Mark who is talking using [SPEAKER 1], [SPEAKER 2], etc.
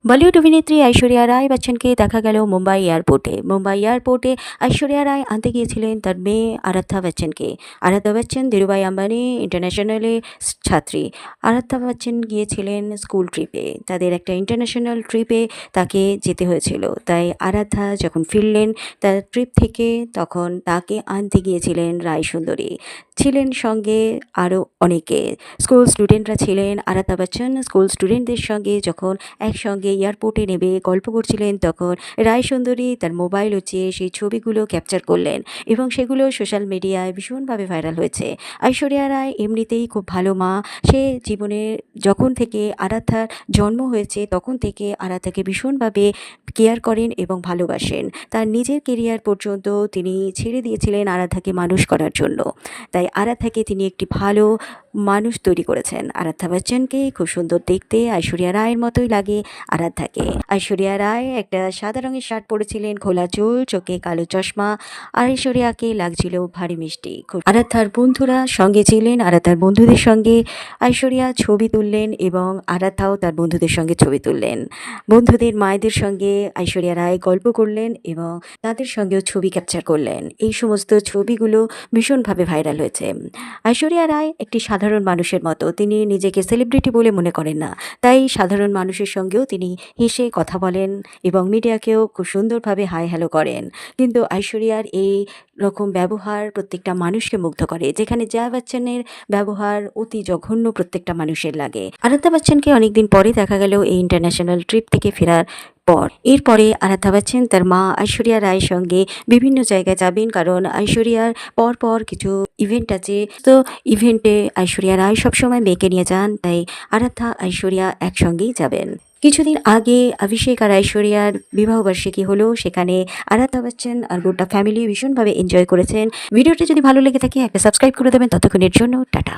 [SPEAKER 1] बॉलीवुड अभिनेत्री ऐश्वर्या राय बच्चनকে দেখা গেল মুম্বাই এয়ারপোর্টে ऐश्वर्या রায় আনতে গিয়েছিলেন তার মেয়ে আরাধ্যা বচ্চনকে। আরাধ্যা বচ্চন ধীরুভাই আম্বানি ইন্টারন্যাশনালে ছাত্রী। আরাধ্যা বচ্চন গিয়েছিলেন স্কুল ট্রিপে, তাদের একটা ইন্টারন্যাশনাল ট্রিপে তাকে যেতে হয়েছিল। তাই আরাধ্যা যখন ফিরলেন তার ট্রিপ থেকে, তখন তাকে আনতে গিয়েছিলেন রায় সুন্দরী। ছিলেন সঙ্গে আরও অনেকে, স্কুল স্টুডেন্টরা ছিলেন। আরাধ্যা বচ্চন স্কুল স্টুডেন্টদের সঙ্গে যখন একসঙ্গে এয়ারপোর্টে নেমে গল্প করছিলেন, তখন রায় সুন্দরী তার মোবাইল উঁচিয়ে সেই ছবিগুলো ক্যাপচার করলেন এবং সেগুলো সোশ্যাল মিডিয়ায় ভীষণভাবে ভাইরাল হয়েছে। ঐশ্বরিয়া রায় এমনিতেই খুব ভালো মা। সে জীবনে যখন থেকে আরাধ্যার জন্ম হয়েছে তখন থেকে আরাধ্যাকে ভীষণভাবে কেয়ার করেন এবং ভালোবাসেন। তার নিজের কেরিয়ার পর্যন্ত তিনি ছেড়ে দিয়েছিলেন আরাধ্যাকে মানুষ করার জন্য। তাই আরাধ্যাকে তিনি একটি ভালো মানুষ তৈরি করেছেন। আরাধ্যা বচ্চনকে খুব সুন্দর দেখতে, ঐশ্বরিয়া রায়ের মতোই লাগে আরাধ্যাকে। ঐশ্বরিয়া রায় একটা সাদা রঙের শার্ট পরেছিলেন, খোলা চুল, চোখে কালো চশমা। আর ঐশ্বরিয়াকে লাগছিল ভারী মিষ্টি। আরাধ্যার বন্ধুরা সঙ্গে ছিলেন, আরাধ্যার বন্ধুদের সঙ্গে ঐশ্বরিয়া ছবি তুললেন এবং আরাধ্যাও তার বন্ধুদের সঙ্গে ছবি তুললেন। বন্ধুদের মায়েদের সঙ্গে ঐশ্বরিয়া রায় গল্প করলেন এবং তাদের সঙ্গেও ছবি ক্যাপচার করলেন। এই সমস্ত ছবিগুলো ভীষণভাবে ভাইরাল হয়েছে। ঐশ্বরিয়া রায় একটি সাধারণ মানুষের মতো, তিনি নিজেকে সেলিব্রিটি বলে মনে করেন না। তাই সাধারণ মানুষের সঙ্গেও তিনি হেসে কথা বলেন এবং মিডিয়াকেও খুব সুন্দরভাবে হাই হ্যালো করেন। কিন্তু ঐশ্বরিয়ার এই রকম ব্যবহার প্রত্যেকটা মানুষকে মুগ্ধ করে, যেখানে জয়া বচ্চনের ব্যবহার অতি জঘন্য প্রত্যেকটা মানুষের লাগে। আরাধ্যা বচ্চনকে অনেকদিন পরে দেখা গেল এই ইন্টারন্যাশনাল ট্রিপ থেকে ফেরার পর। এরপরে আরাধ্যা বচ্চন তার মা ঐশ্বরিয়া রায়ের সঙ্গে বিভিন্ন জায়গায় যাবেন, কারণ ঐশ্বরিয়ার পর কিছু ইভেন্ট আছে। তো ইভেন্টে ঐশ্বরিয়া রায় সবসময় মেয়েকে নিয়ে যান, তাই আরাধ্যা ঐশ্বরিয়া একসঙ্গেই যাবেন। কিছুদিন আগে অভিষেক আর ঐশ্বরিয়ার বিবাহবার্ষিকী হলো, সেখানে আরাধ্যা বচ্চন আর গোটা ফ্যামিলি ভীষণভাবে এনজয় করেছেন। ভিডিওটি যদি ভালো লেগে থাকে একটা সাবস্ক্রাইব করে দেবেন। ততক্ষণের জন্য টাটা।